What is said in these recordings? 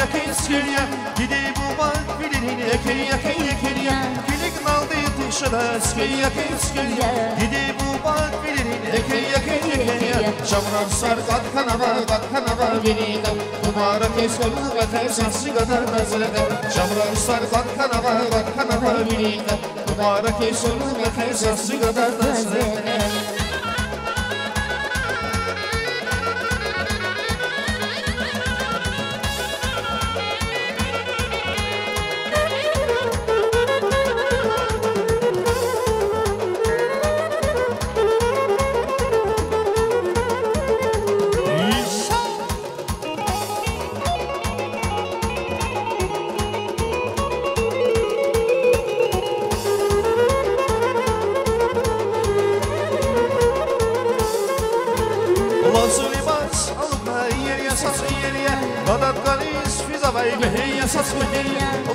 yakın skilya Gidi bu bak bilin yakın Kilik naldı tışıda skil yakın skilya Gidi bu bak bilin yakın Şamran sar kat kanava bilin Mübarek eskolu ve tesaslı kadar mezlede Şamran sar kat kanava bilin Mübarek eskolu ve tesaslı kadar mezlede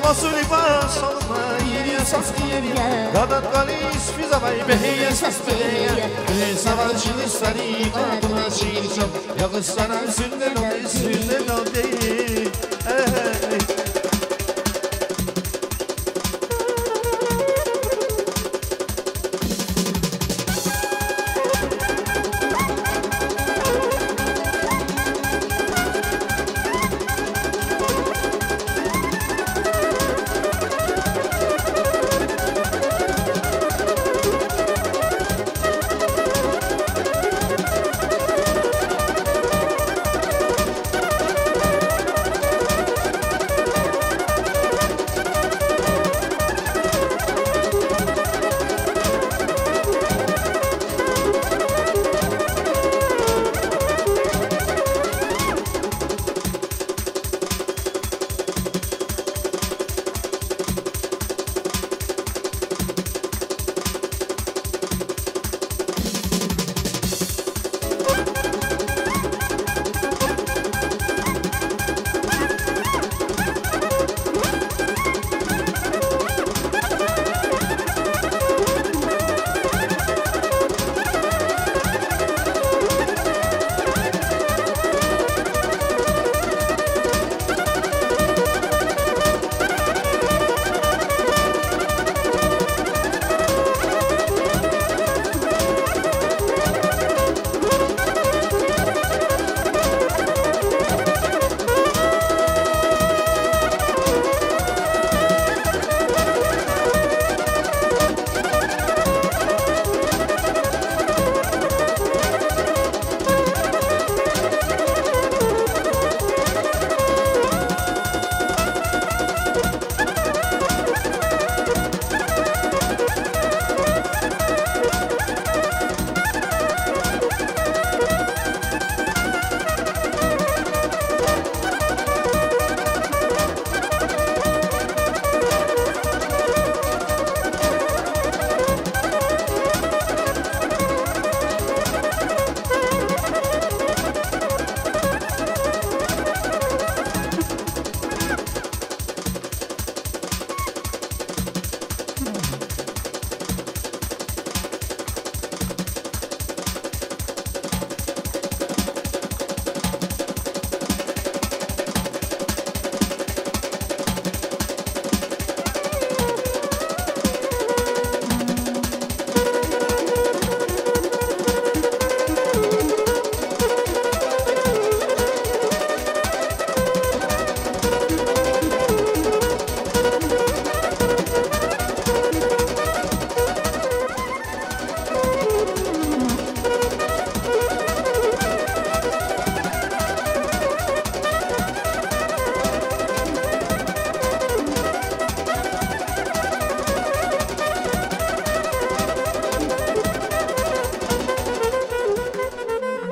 Lasu libas alma yeri esas yeri Gadat galis fiza vay behi esas behi Savaşın istari kadına şiirşam Yağışlanan sünden o değil